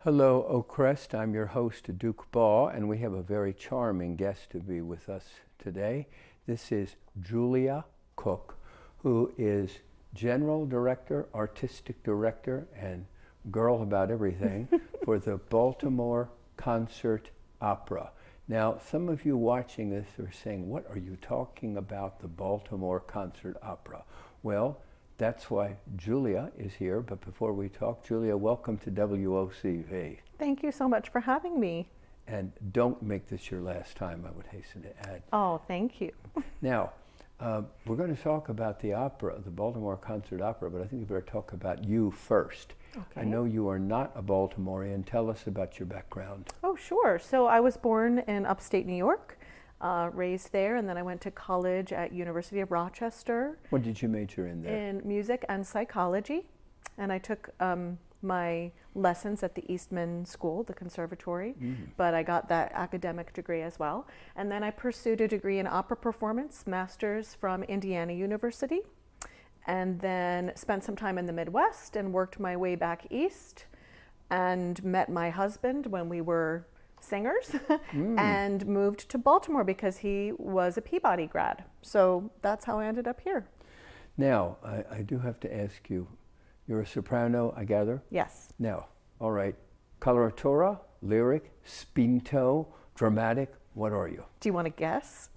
Hello, Oak Crest. I'm your host, Duke Baugh, and we have a very charming guest to be with us today. This is Julia Cooke, who is General Director, Artistic Director, and girl about everything for the Baltimore Concert Opera. Now, some of you watching this are saying, what are you talking about, the Baltimore Concert Opera? Well, that's why Julia is here. But before we talk, Julia, welcome to WOCV. Thank you so much for having me. And don't make this your last time, I would hasten to add. Oh, thank you. Now, we're going to talk about the opera, the Baltimore Concert Opera, but I think we better talk about you first. Okay. I know you are not a Baltimorean. Tell us about your background. Oh, sure. So I was born in upstate New York, raised there, and then I went to college at University of Rochester. What did you major in there? In music and psychology. And I took my lessons at the Eastman School, the conservatory, but I got that academic degree as well. And then I pursued a degree in opera performance, master's from Indiana University, and then spent some time in the Midwest and worked my way back east and met my husband when we were singers and moved to Baltimore because he was a Peabody grad. So that's how I ended up here. Now, I do have to ask you, you're a soprano, I gather? Yes. Now, all right, coloratura, lyric, spinto, dramatic, what are you? Do you want to guess?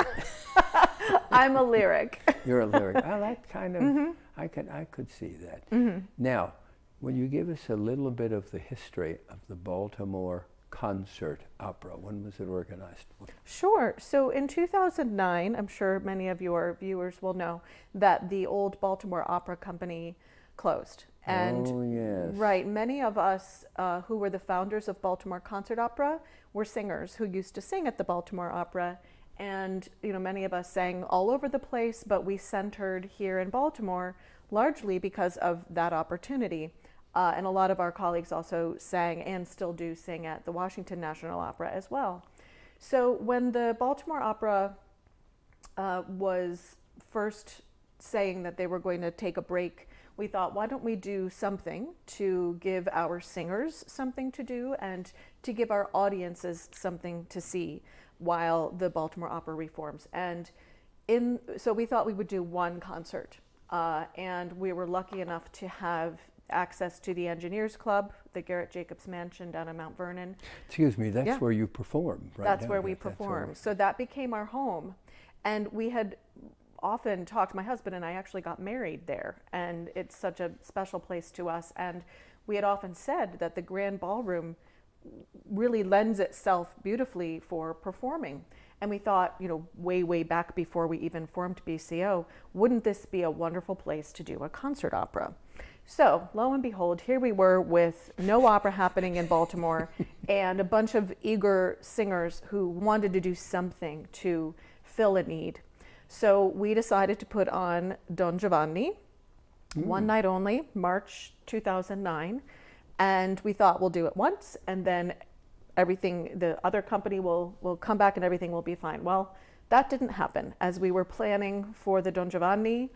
I'm a lyric. You're a lyric. I like kind of, I could see that. Now, will you give us a little bit of the history of the Baltimore Concert Opera? When was it organized? Sure. So in 2009, I'm sure many of your viewers will know that the old Baltimore Opera Company closed. And oh, yes. Right, many of us who were the founders of Baltimore Concert Opera were singers who used to sing at the Baltimore Opera. And many of us sang all over the place, but we centered here in Baltimore largely because of that opportunity. And a lot of our colleagues also sang and still do sing at the Washington National Opera as well. So when the Baltimore Opera was first saying that they were going to take a break, we thought, why don't we do something to give our singers something to do and to give our audiences something to see while the Baltimore Opera reforms. And so we thought we would do one concert. And we were lucky enough to have access to the Engineers Club, the Garrett Jacobs Mansion down in Mount Vernon. Excuse me, that's where you perform, right? That's where we perform. So that became our home. And we had often talked, my husband and I actually got married there, and it's such a special place to us. And we had often said that the Grand Ballroom really lends itself beautifully for performing. And we thought, way back before we even formed BCO, wouldn't this be a wonderful place to do a concert opera? So lo and behold, here we were with no opera happening in Baltimore and a bunch of eager singers who wanted to do something to fill a need. So we decided to put on Don Giovanni, one night only, March 2009. And we thought we'll do it once and then everything, the other company will come back and everything will be fine. Well, that didn't happen. As we were planning for the Don Giovanni,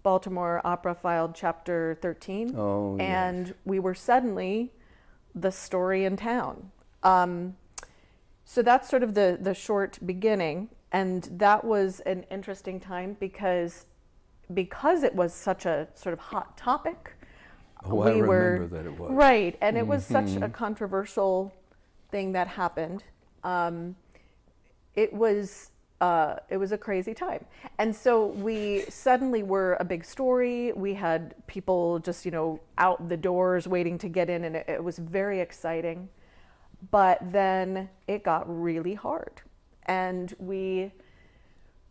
Baltimore Opera filed Chapter 13, and we were suddenly the story in town. So that's sort of the short beginning, and that was an interesting time because it was such a sort of hot topic. Oh, I remember that it was. Right, and it was such a controversial thing that happened. It was a crazy time. And so we suddenly were a big story. We had people just, out the doors waiting to get in, and it was very exciting. But then it got really hard. And we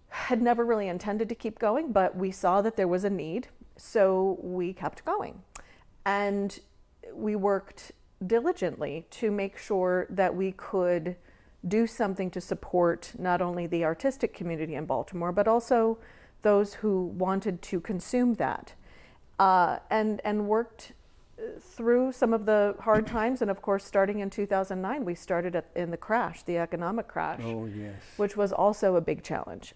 had never really intended to keep going, but we saw that there was a need, so we kept going. And we worked diligently to make sure that we could do something to support not only the artistic community in Baltimore, but also those who wanted to consume that, and worked through some of the hard times. And of course, starting in 2009, we started in the crash, the economic crash, which was also a big challenge.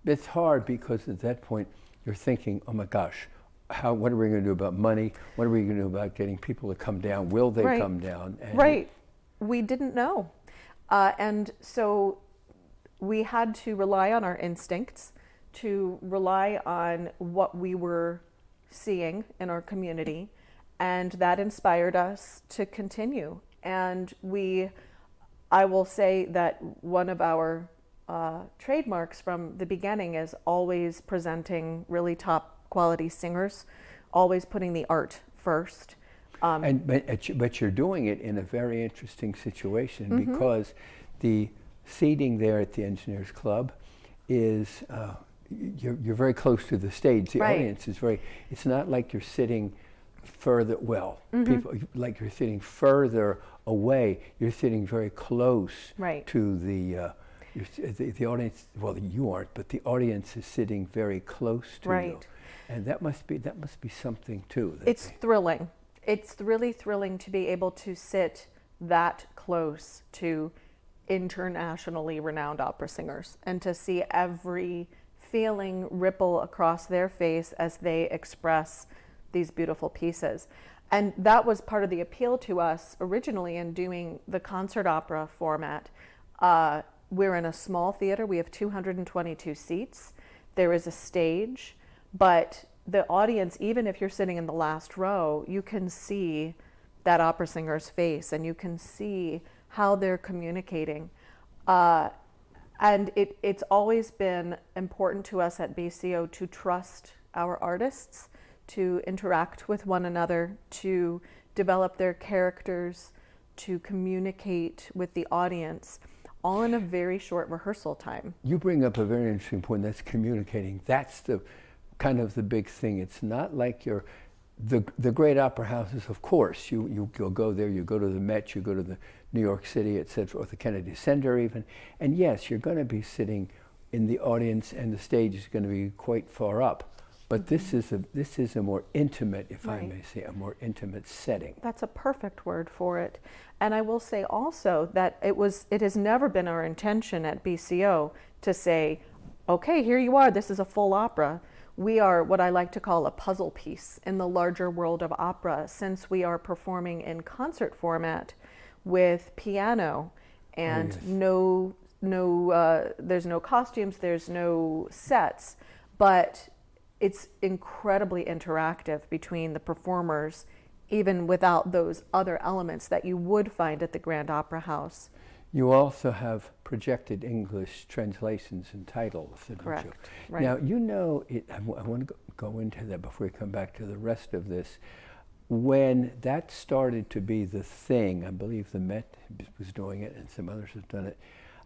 It's hard because at that point, you're thinking, oh my gosh, what are we going to do about money? What are we going to do about getting people to come down? Will they Right. come down? And Right. We didn't know. And so we had to rely on our instincts, to rely on what we were seeing in our community. And that inspired us to continue. And I will say that one of our trademarks from the beginning is always presenting really top quality singers, always putting the art first. But you're doing it in a very interesting situation Mm-hmm. because the seating there at the Engineers Club is you're very close to the stage. The Right. audience is it's not like you're sitting further, Mm-hmm. people, like you're sitting further away. You're sitting very close Right. to the audience. Well, you aren't, but the audience is sitting very close to you. Right. And that must be something too. It's thrilling. It's really thrilling to be able to sit that close to internationally renowned opera singers and to see every feeling ripple across their face as they express these beautiful pieces. And that was part of the appeal to us originally in doing the concert opera format. We're in a small theater. We have 222 seats. There is a stage, but the audience, even if you're sitting in the last row, you can see that opera singer's face and you can see how they're communicating. And it's always been important to us at BCO to trust our artists, to interact with one another, to develop their characters, to communicate with the audience, all in a very short rehearsal time. You bring up a very interesting point. That's communicating. That's the kind of the big thing. It's not like the great opera houses. Of course, you'll go there. You go to the Met. You go to the New York City, etc., or the Kennedy Center even. And yes, you're going to be sitting in the audience, and the stage is going to be quite far up. But Mm-hmm. this is a more intimate, if I Right. may say, a more intimate setting. That's a perfect word for it. And I will say also that it has never been our intention at BCO to say, okay, here you are, this is a full opera. We are what I like to call a puzzle piece in the larger world of opera, since we are performing in concert format with piano and yes. there's no costumes, there's no sets, but it's incredibly interactive between the performers, even without those other elements that you would find at the Grand Opera House. You also have projected English translations and titles. Correct. You? Right. Now, you know, I want to go into that before we come back to the rest of this. When that started to be the thing, I believe the Met was doing it and some others have done it,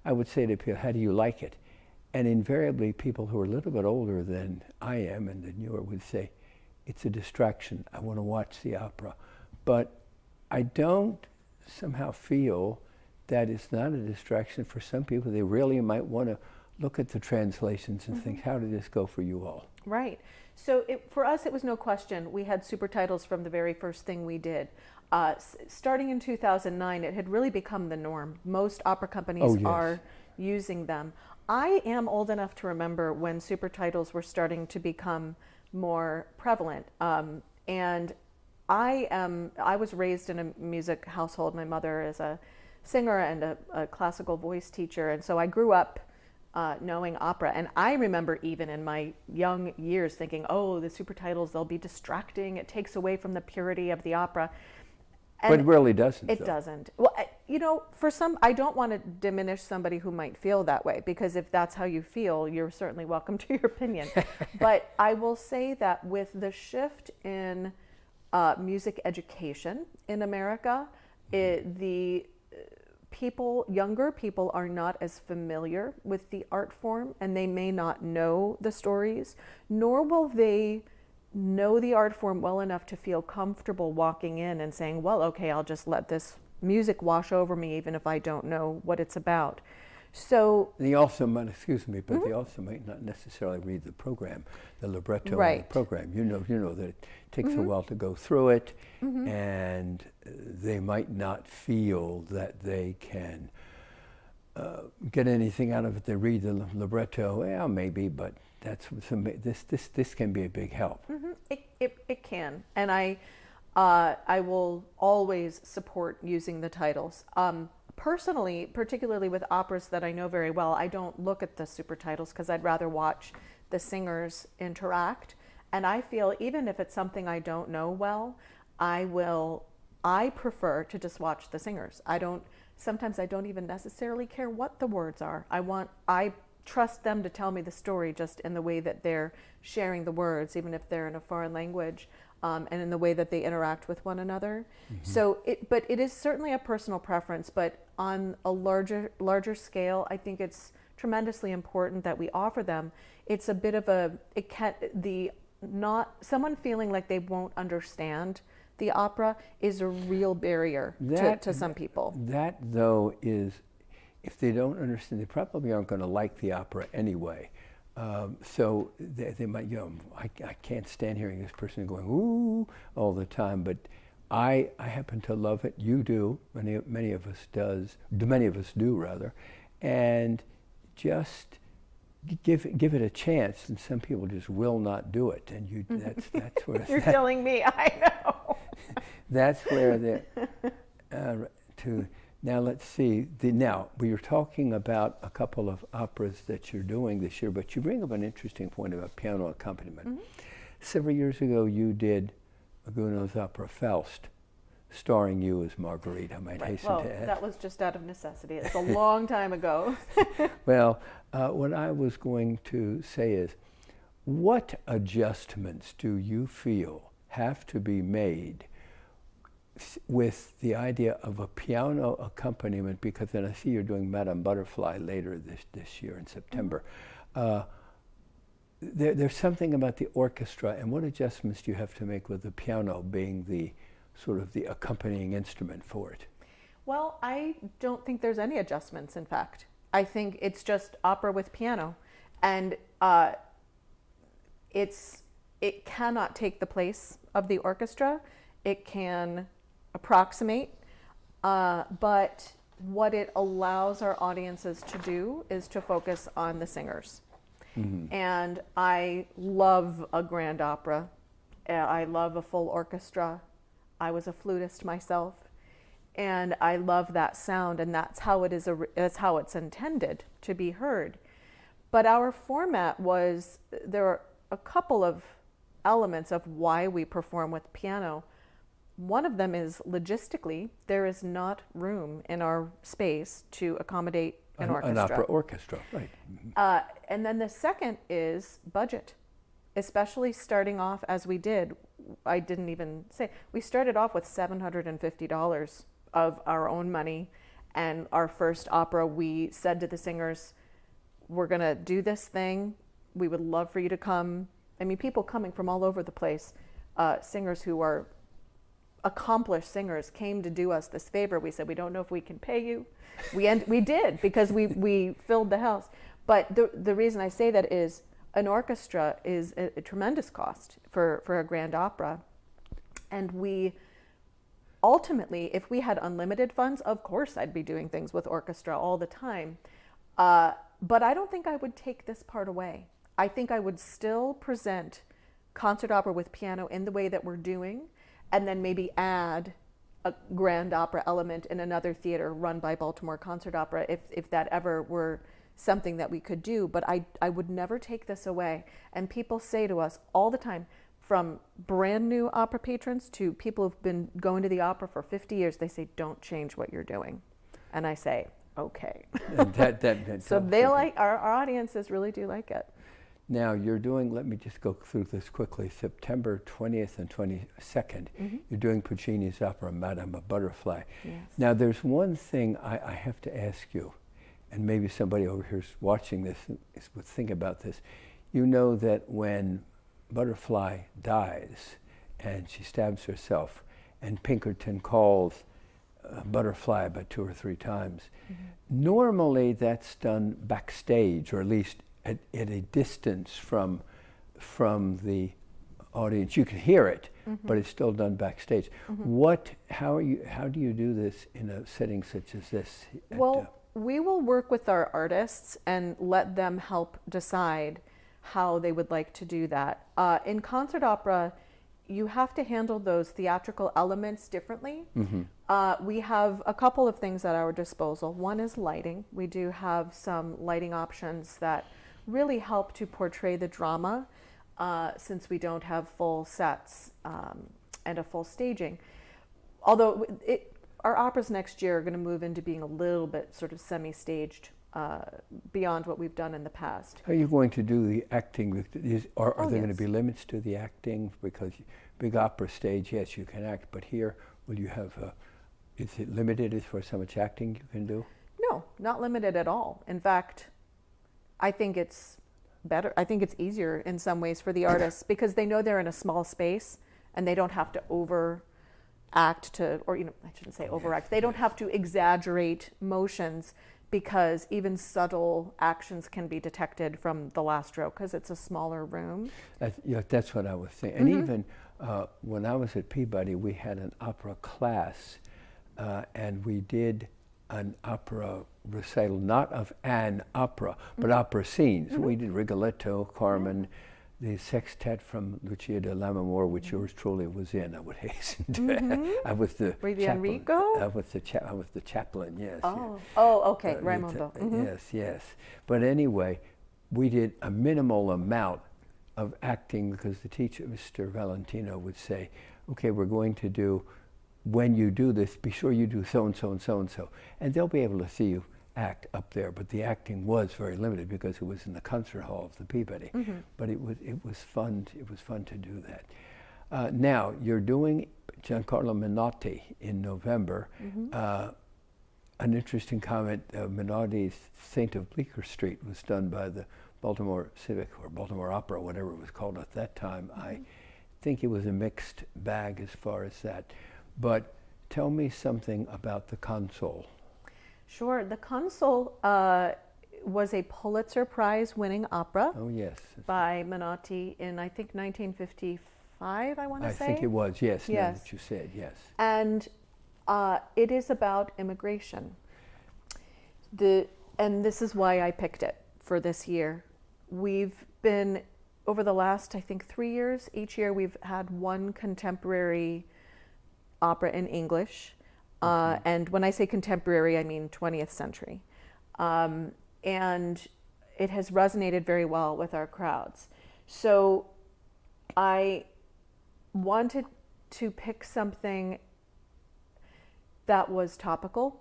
I would say to people, how do you like it? And invariably, people who are a little bit older than I am and the newer would say, it's a distraction. I want to watch the opera. But I don't somehow feel that it's not a distraction for some people. They really might want to look at the translations and think, how did this go for you all? Right. So for us, it was no question. We had super titles from the very first thing we did. Starting in 2009, it had really become the norm. Most opera companies are using them. I am old enough to remember when super titles were starting to become more prevalent. And I was raised in a music household. My mother is a singer and a classical voice teacher. And so I grew up knowing opera. And I remember even in my young years thinking, oh, the super titles, they'll be distracting. It takes away from the purity of the opera. And but it really doesn't. It doesn't. Well, you know, for some, I don't want to diminish somebody who might feel that way, because if that's how you feel, you're certainly welcome to your opinion. But I will say that with the shift in music education in America, younger people are not as familiar with the art form, and they may not know the stories, nor will they know the art form well enough to feel comfortable walking in and saying, well, okay, I'll just let this music wash over me even if I don't know what it's about. So they also might, excuse me, but they also might not necessarily read the program, the libretto of the program. You know that it takes a while to go through it, and they might not feel that they can get anything out of it. They read the libretto, well, maybe, but this can be a big help. It can, and I will always support using the titles. Personally, particularly with operas that I know very well, I don't look at the super titles because I'd rather watch the singers interact. And I feel even if it's something I don't know well, I prefer to just watch the singers. Sometimes I don't even necessarily care what the words are. I trust them to tell me the story just in the way that they're sharing the words, even if they're in a foreign language, and in the way that they interact with one another. So but it is certainly a personal preference, but on a larger scale, I think it's tremendously important that we offer them. It's a bit of someone feeling like they won't understand the opera is a real barrier to some people. That, though, is, if they don't understand, they probably aren't going to like the opera anyway. So they might, I can't stand hearing this person going, ooh, all the time, but I happen to love it. You do. Many of us do, rather. And just give it a chance, and some people just will not do it. And that's where you're telling me, I know. That's where now let's see. Now we were talking about a couple of operas that you're doing this year, but you bring up an interesting point about piano accompaniment. Several years ago, you did Gounod's opera Faust, starring you as Marguerite. I might hasten to add. That was just out of necessity. It's a long time ago. Well, what I was going to say is, what adjustments do you feel have to be made with the idea of a piano accompaniment? Because then I see you're doing Madame Butterfly later this year in September. There's something about the orchestra, and what adjustments do you have to make with the piano being the sort of the accompanying instrument for it? Well, I don't think there's any adjustments, in fact. I think it's just opera with piano, and it cannot take the place of the orchestra. It can approximate, but what it allows our audiences to do is to focus on the singers. And I love a grand opera. I love a full orchestra. I was a flutist myself, and I love that sound, and that's how it's intended to be heard. But our format there are a couple of elements of why we perform with piano. One of them is logistically, there is not room in our space to accommodate an orchestra. An opera orchestra, right. And then the second is budget, especially starting off as we did. I didn't even say, we started off with $750 of our own money. And our first opera, we said to the singers, we're going to do this thing. We would love for you to come. I mean, people coming from all over the place, singers who are accomplished singers came to do us this favor. We said, we don't know if we can pay you. We did, because we filled the house. But the reason I say that is an orchestra is a tremendous cost for a grand opera. And we ultimately, if we had unlimited funds, of course I'd be doing things with orchestra all the time. But I don't think I would take this part away. I think I would still present concert opera with piano in the way that we're doing, and then maybe add a grand opera element in another theater run by Baltimore Concert Opera, if that ever were something that we could do. But I would never take this away. And people say to us all the time, from brand new opera patrons to people who've been going to the opera for 50 years, they say, don't change what you're doing. And I say, okay. So they our audiences really do like it. Now you're doing, let me just go through this quickly, September 20th and 22nd, you're doing Puccini's opera, Madame Butterfly. Yes. Now there's one thing I have to ask you, and maybe somebody over here is watching this would think about this. You know that when Butterfly dies and she stabs herself, and Pinkerton calls Butterfly about 2 or 3 times, normally that's done backstage, or at least at a distance from the audience. You can hear it, but it's still done backstage. How do you do this in a setting such as this? Well, we will work with our artists and let them help decide how they would like to do that. In concert opera, you have to handle those theatrical elements differently. We have a couple of things at our disposal. One is lighting. We do have some lighting options that really help to portray the drama, since we don't have full sets and a full staging. Although our operas next year are going to move into being a little bit sort of semi-staged, beyond what we've done in the past. How are you going to do the acting? Are there going to Yes. be limits to the acting? Because big opera stage, yes, you can act, but here, will you have, is it limited as far as how much acting you can do? No, not limited at all. In fact, I think it's better. I think it's easier in some ways for the artists because they know they're in a small space and they don't have to overact or I shouldn't say overact. They don't have to exaggerate motions because even subtle actions can be detected from the last row because it's a smaller room. That's what I was saying. And even when I was at Peabody, we had an opera class, and we did an opera recital, not of an opera, but opera scenes. We did Rigoletto, Carmen, the sextet from Lucia de Lammermoor, which yours truly was in. I would hasten to add. I was the chaplain. Enrico? I was the chaplain. Yes. Oh, okay, Raimondo. Yes. But anyway, we did a minimal amount of acting because the teacher, Mr. Valentino, would say, "Okay, we're going to do. When you do this, be sure you do so and so and so and so," and they'll be able to see you act up there. But the acting was very limited because it was in the concert hall of the Peabody. But it was fun. It was fun to do that. Now you're doing Giancarlo Menotti in November. An interesting comment: Menotti's Saint of Bleecker Street was done by the Baltimore Civic or Baltimore Opera, whatever it was called at that time. I think it was a mixed bag as far as that. But tell me something about the Console. Sure. The Console was a Pulitzer Prize winning opera Oh, yes. by Menotti in, I think, 1955, I want to say. I think it was, yes, now Yes. that you said, yes. And it is about immigration. And this is why I picked it for this year. We've been, over the last, I think, 3 years, each year we've had one contemporary opera in English. And when I say contemporary, I mean 20th century. And it has resonated very well with our crowds. So I wanted to pick something that was topical.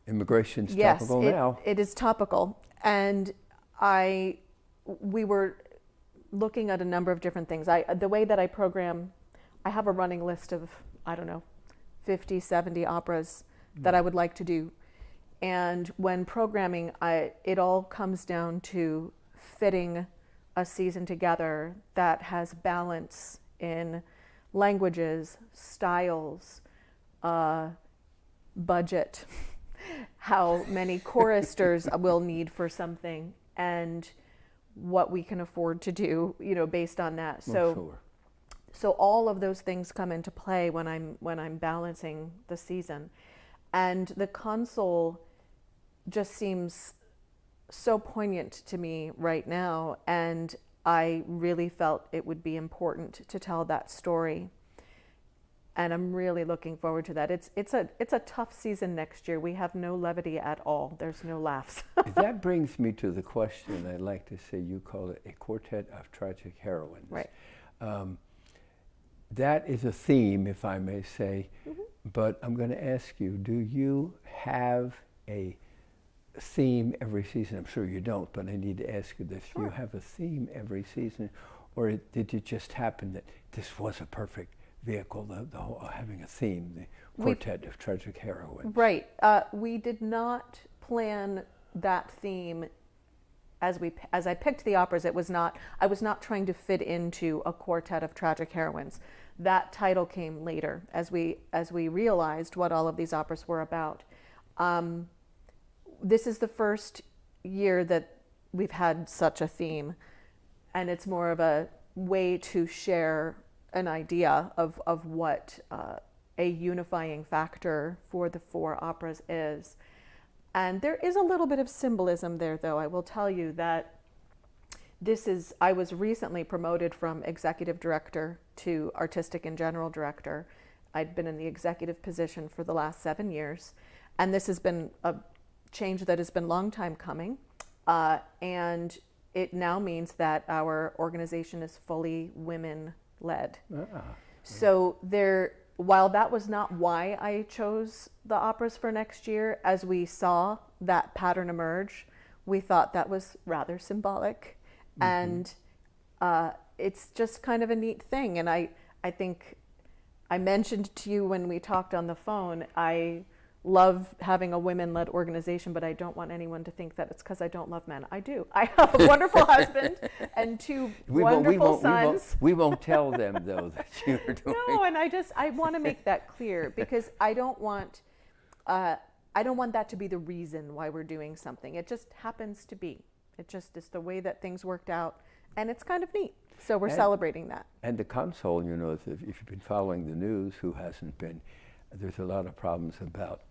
Immigration's Yes, topical now. it is topical. And we were looking at a number of different things. The way that I program, I have a running list of, 50, 70 operas that I would like to do. And when programming, it all comes down to fitting a season together that has balance in languages, styles, budget, how many choristers will need for something, and what we can afford to do, based on that. So all of those things come into play when I'm balancing the season. And the Console just seems so poignant to me right now, and I really felt it would be important to tell that story. And I'm really looking forward to that. It's a tough season next year. We have no levity at all. There's no laughs. That brings me to the question I'd like to say. You call it a quartet of tragic heroines. Right. That is a theme, if I may say, but I'm going to ask you, do you have a theme every season? I'm sure you don't, but I need to ask you this. Sure. Do you have a theme every season, or did it just happen that this was a perfect vehicle, the whole, having a theme, the quartet of tragic heroines? Right. We did not plan that theme as I picked the operas. I was not trying to fit into a quartet of tragic heroines. That title came later as we realized what all of these operas were about. This is the first year that we've had such a theme, and it's more of a way to share an idea of what a unifying factor for the four operas is. And there is a little bit of symbolism there, though. I will tell you that I was recently promoted from executive director to artistic and general director. I'd been in the executive position for the last 7 years, and this has been a change that has been a long time coming, and it now means that our organization is fully women-led. So while that was not why I chose the operas for next year, as we saw that pattern emerge, we thought that was rather symbolic. And it's just kind of a neat thing. And I think I mentioned to you when we talked on the phone, I love having a women-led organization, but I don't want anyone to think that it's because I don't love men. I do. I have a wonderful husband and two wonderful sons. We won't tell them, though, that you're doing. No, and I want to make that clear, because I don't want that to be the reason why we're doing something. It just happens to be. It just is the way that things worked out, and it's kind of neat. So we're celebrating that. And the console, you know, if you've been following the news, who hasn't been, there's a lot of problems about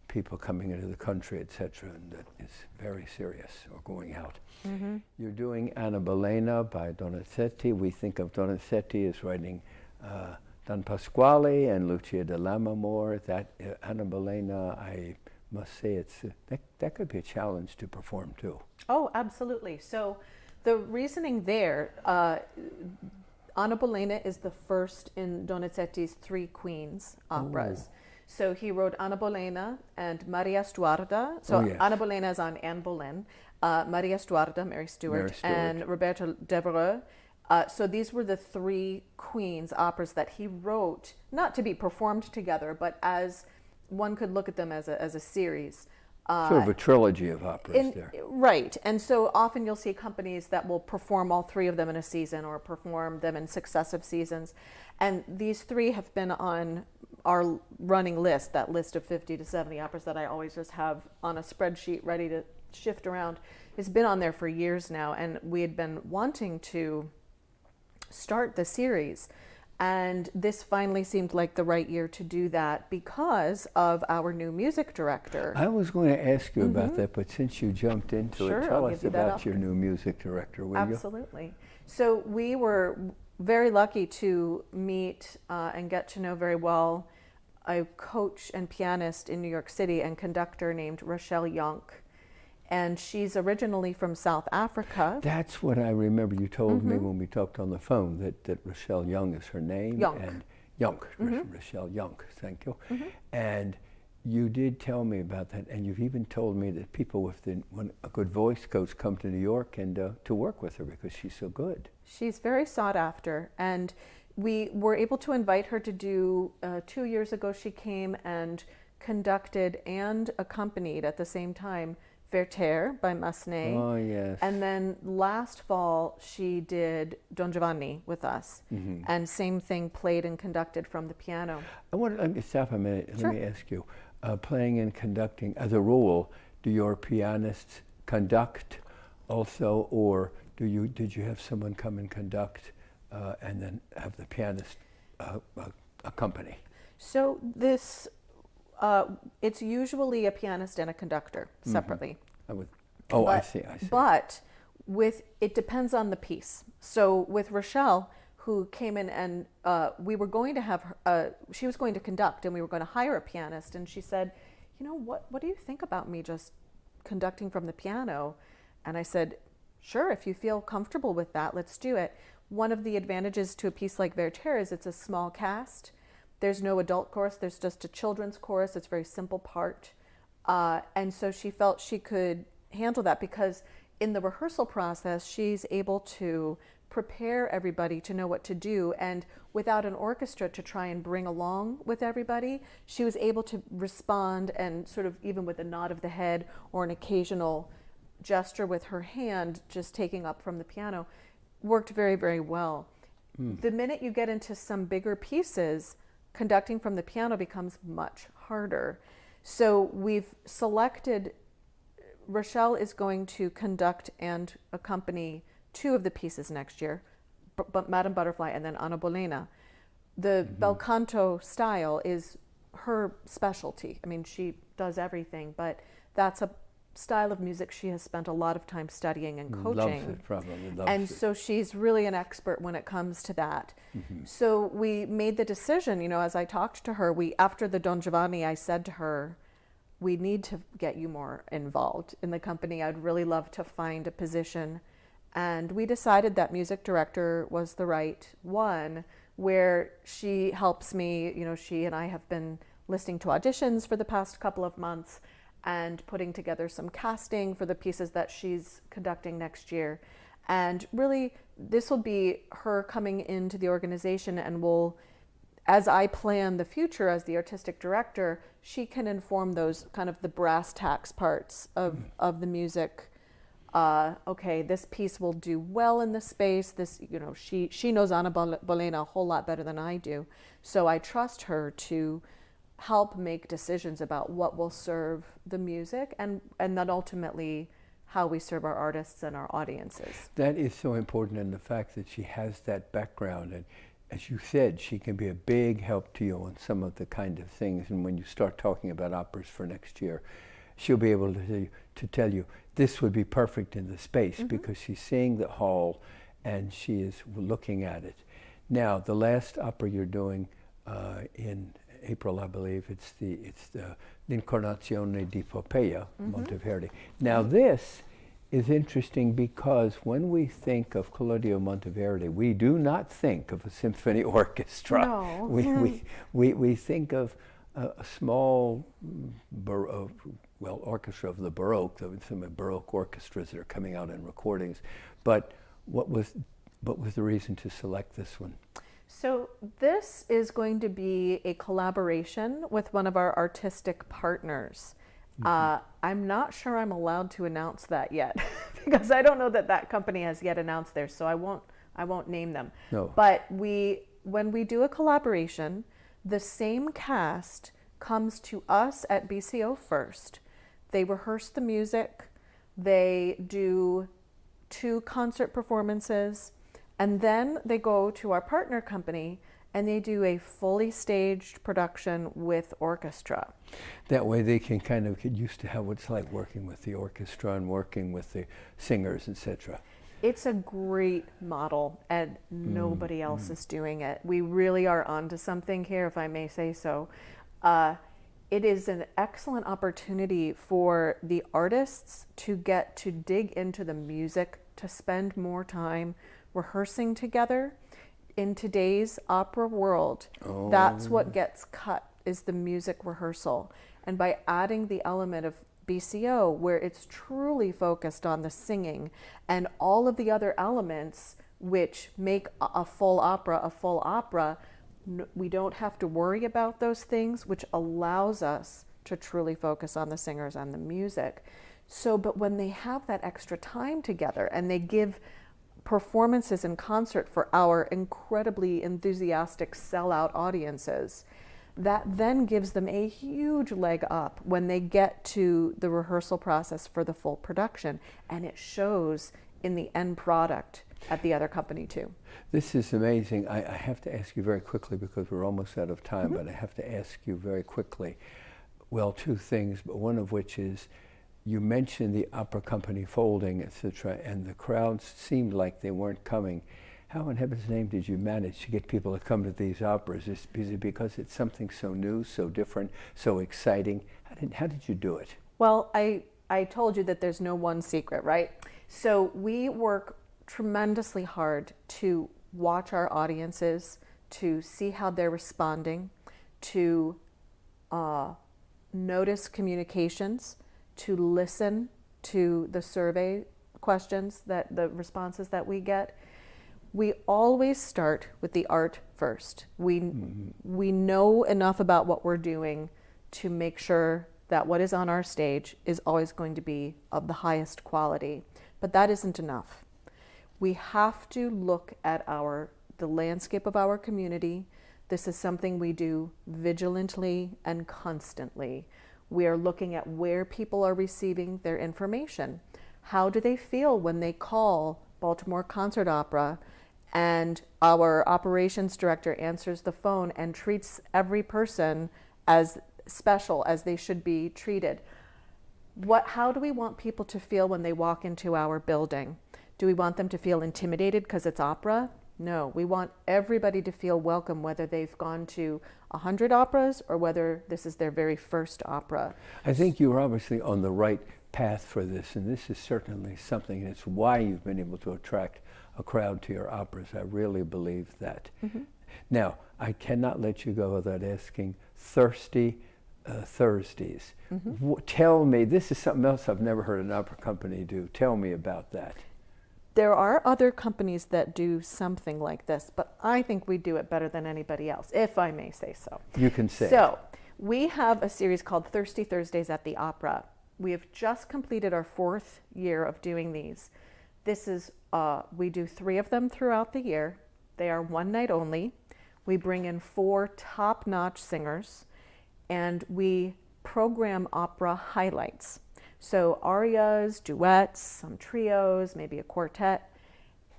people coming into the country, etc., and that is very serious, or going out. You're doing Anna Bolena by Donizetti. We think of Donizetti as writing Don Pasquale and Lucia di Lammermoor. That Anna Bolena, I must say, that could be a challenge to perform too. Oh, absolutely. So the reasoning there, Anna Bolena is the first in Donizetti's Three Queens operas. So he wrote Anna Bolena and Maria Stuarda. So Anna Bolena is on Anne Boleyn, Maria Stuarda, Mary Stuart, and Roberto Devereux. So these were the three Queens operas that he wrote, not to be performed together, but as one could look at them as a series. Sort of a trilogy of operas there. Right. And so often you'll see companies that will perform all three of them in a season, or perform them in successive seasons. And these three have been on our running list, that list of 50 to 70 operas that I always just have on a spreadsheet ready to shift around. It's been on there for years now, and we had been wanting to start the series. And this finally seemed like the right year to do that because of our new music director. I was going to ask you about that, but since you jumped into it, tell us about your new music director, will you? Absolutely. So we were very lucky to meet and get to know very well a coach and pianist in New York City and conductor named Rochelle Yonk. And she's originally from South Africa. That's what I remember you told me when we talked on the phone, that Rochelle Young is her name. And Rochelle Young, thank you. And you did tell me about that, and you've even told me that people when a good voice coach come to New York and to work with her because she's so good. She's very sought after, and we were able to invite her to do, 2 years ago she came and conducted and accompanied at the same time Werther by Massenet. Oh, yes. And then last fall, she did Don Giovanni with us. And same thing, played and conducted from the piano. Let me stop a minute. Sure. Let me ask you, playing and conducting, as a rule, do your pianists conduct also, or did you have someone come and conduct and then have the pianist accompany? So this, it's usually a pianist and a conductor separately. I see. But it depends on the piece. So with Rochelle, who came in and we were going to have her, she was going to conduct, and we were going to hire a pianist, and she said, you know, what do you think about me just conducting from the piano? And I said, sure, if you feel comfortable with that, let's do it. One of the advantages to a piece like Werther is it's a small cast. There's no adult chorus, there's just a children's chorus. It's a very simple part. And so she felt she could handle that because in the rehearsal process, she's able to prepare everybody to know what to do. And without an orchestra to try and bring along with everybody, she was able to respond, and sort of even with a nod of the head or an occasional gesture with her hand, just taking up from the piano, worked very, very well. The minute you get into some bigger pieces, conducting from the piano becomes much harder. So we've selected, Rochelle is going to conduct and accompany two of the pieces next year, Madame Butterfly and then Anna Bolena. The bel canto style is her specialty. I mean, she does everything, but that's style of music she has spent a lot of time studying and coaching. Loves it, probably loves and it. so she's really an expert when it comes to that. So we made the decision, you know, as I talked to her, after the Don Giovanni, I said to her, we need to get you more involved in the company. I'd really love to find a position. And we decided that music director was the right one, where she helps me. You know, she and I have been listening to auditions for the past couple of months and putting together some casting for the pieces that she's conducting next year. And really, this will be her coming into the organization, and as I plan the future as the artistic director, she can inform those kind of the brass tacks parts of the music. Okay, this piece will do well in this space. This, you know, she knows Anna Bolena a whole lot better than I do. So I trust her to help make decisions about what will serve the music and then ultimately how we serve our artists and our audiences. That is so important, and the fact that she has that background, and as you said, she can be a big help to you on some of the kind of things. And when you start talking about operas for next year, she'll be able to tell you this would be perfect in the space, because she's seeing the hall and she is looking at it. Now, the last opera you're doing in April, I believe, it's the L'Incarnazione di Poppaea, Monteverdi. Now, this is interesting because when we think of Claudio Monteverdi, we do not think of a symphony orchestra. No. We think of a small orchestra of the Baroque. There were some Baroque orchestras that are coming out in recordings. But what was the reason to select this one? So this is going to be a collaboration with one of our artistic partners. I'm not sure I'm allowed to announce that yet because I don't know that company has yet announced theirs, so I won't name them. No. But when we do a collaboration, the same cast comes to us at BCO first. They rehearse the music, they do 2 concert performances, and then they go to our partner company and they do a fully staged production with orchestra. That way they can kind of get used to how it's like working with the orchestra and working with the singers, etc. It's a great model, and nobody else is doing it. We really are onto something here, if I may say so. It is an excellent opportunity for the artists to get to dig into the music, to spend more time rehearsing together. In today's opera world, that's what gets cut, is the music rehearsal. And by adding the element of BCO, where it's truly focused on the singing and all of the other elements which make a full opera, we don't have to worry about those things, which allows us to truly focus on the singers and the music. So, but when they have that extra time together and they give performances in concert for our incredibly enthusiastic sellout audiences, that then gives them a huge leg up when they get to the rehearsal process for the full production, and it shows in the end product at the other company too. This is amazing. I have to ask you very quickly because we're almost out of time, but I have to ask you very quickly, well, 2 things, but one of which is, you mentioned the opera company folding, etc., and the crowds seemed like they weren't coming. How in heaven's name did you manage to get people to come to these operas? Is it because it's something so new, so different, so exciting? How did you do it? Well, I told you that there's no one secret, right? So we work tremendously hard to watch our audiences, to see how they're responding, to notice communications, to listen to the survey questions, the responses that we get. We always start with the art first. We know enough about what we're doing to make sure that what is on our stage is always going to be of the highest quality. But that isn't enough. We have to look at the landscape of our community. This is something we do vigilantly and constantly. We are looking at where people are receiving their information. How do they feel when they call Baltimore Concert Opera and our operations director answers the phone and treats every person as special as they should be treated? How do we want people to feel when they walk into our building? Do we want them to feel intimidated because it's opera? No, we want everybody to feel welcome, whether they've gone to 100 operas or whether this is their very first opera. I think you're obviously on the right path for this, and this is certainly something that's why you've been able to attract a crowd to your operas. I really believe that. Mm-hmm. Now, I cannot let you go without asking Thirsty Thursdays. Mm-hmm. Tell me, this is something else I've never heard an opera company do. Tell me about that. There are other companies that do something like this, but I think we do it better than anybody else, if I may say so. You can say. So, we have a series called Thirsty Thursdays at the Opera. We have just completed our 4th year of doing these. This is, we do 3 of them throughout the year. They are one night only. We bring in 4 top-notch singers, and we program opera highlights. So arias, duets, some trios, maybe a quartet,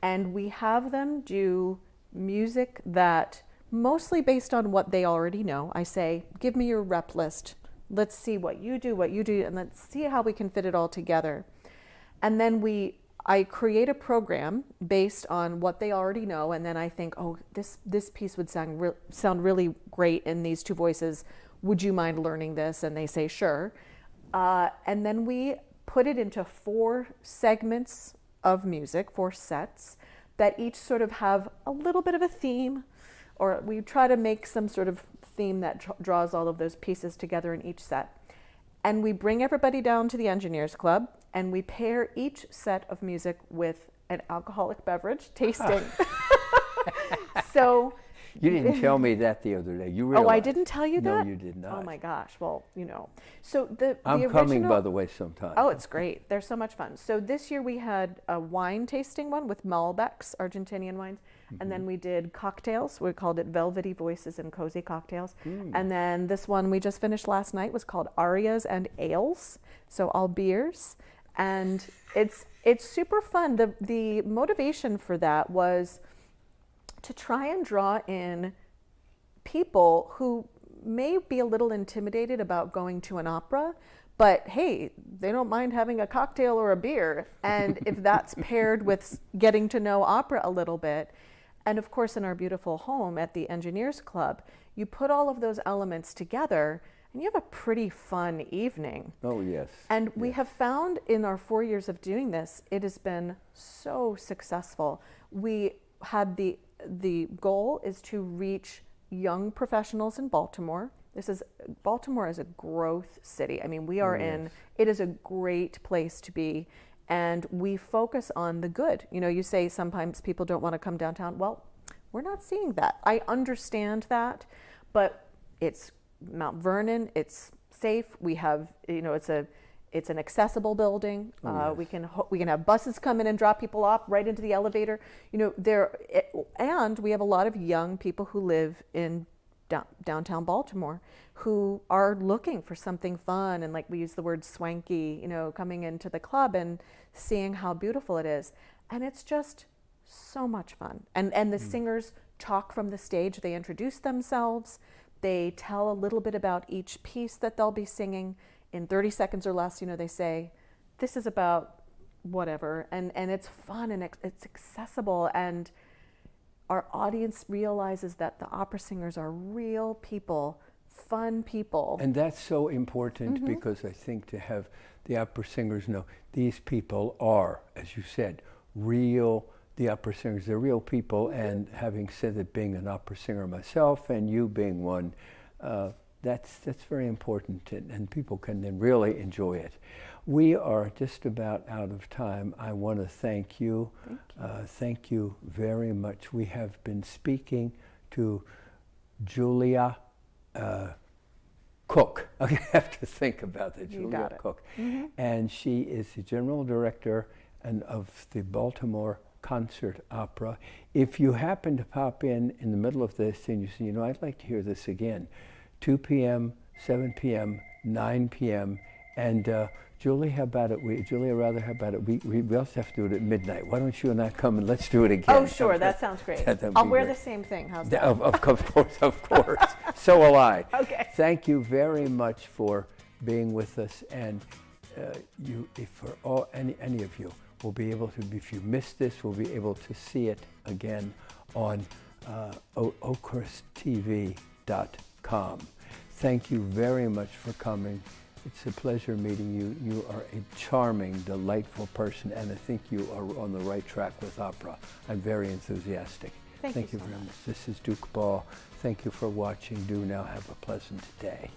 and we have them do music that mostly based on what they already know. I say, give me your rep list. Let's see what you do, and let's see how we can fit it all together. And then I create a program based on what they already know, and then I think, oh, this piece would sound really great in these 2 voices. Would you mind learning this? And they say, sure. And then we put it into 4 segments of music, 4 sets, that each sort of have a little bit of a theme, or we try to make some sort of theme that draws all of those pieces together in each set. And we bring everybody down to the Engineers Club, and we pair each set of music with an alcoholic beverage tasting. So you didn't tell me that the other day. You realized. Oh, I didn't tell you that? No, you did not. Oh my gosh. Well, So I'm coming, by the way, sometime. Oh, it's great. They're so much fun. So this year we had a wine tasting one with Malbecs, Argentinian wines. Mm-hmm. And then we did cocktails. We called it Velvety Voices and Cozy Cocktails. Mm. And then this one we just finished last night was called Arias and Ales. So all beers. And it's super fun. The motivation for that was to try and draw in people who may be a little intimidated about going to an opera, but hey, they don't mind having a cocktail or a beer. And if that's paired with getting to know opera a little bit, and of course in our beautiful home at the Engineers Club, you put all of those elements together and you have a pretty fun evening. Oh, yes. And we have found in our 4 years of doing this, it has been so successful. We had the goal is to reach young professionals in Baltimore. Baltimore is a growth city. I mean, we are it is a great place to be, and we focus on the good. You say sometimes people don't want to come downtown. Well, we're not seeing that. I understand that, but it's Mount Vernon, it's safe. We have, it's an accessible building. Yes. We can have buses come in and drop people off right into the elevator. And we have a lot of young people who live in downtown Baltimore who are looking for something fun, and like we use the word swanky, coming into the club and seeing how beautiful it is. And it's just so much fun. And the singers talk from the stage. They introduce themselves. They tell a little bit about each piece that they'll be singing. In 30 seconds or less, they say, this is about whatever. And it's fun and it's accessible. And our audience realizes that the opera singers are real people, fun people. And that's so important, because I think to have the opera singers know these people are, as you said, real. The opera singers, they're real people. And having said that, being an opera singer myself and you being one, that's very important, and people can then really enjoy it. We are just about out of time. I want to thank you. Thank you very much. We have been speaking to Julia Cooke. I have to think about that. Julia Cooke. Mm-hmm. And she is the general director of the Baltimore Concert Opera. If you happen to pop in the middle of this and you say, I'd like to hear this again, 2 p.m., 7 p.m., 9 p.m., and Julie, how about it? We also have to do it at midnight. Why don't you and I come and let's do it again? Oh, sure, that sounds great. I'll wear the same thing. How's that? Of course. So will I. Okay. Thank you very much for being with us, and if for any of you, will be able to, if you missed this, we'll be able to see it again on oakcresttv.com. Thank you very much for coming. It's a pleasure meeting you. You are a charming, delightful person, and I think you are on the right track with opera. I'm very enthusiastic. Thank you so very much. much. This is Duke Baugh. Thank you for watching. Do now have a pleasant day.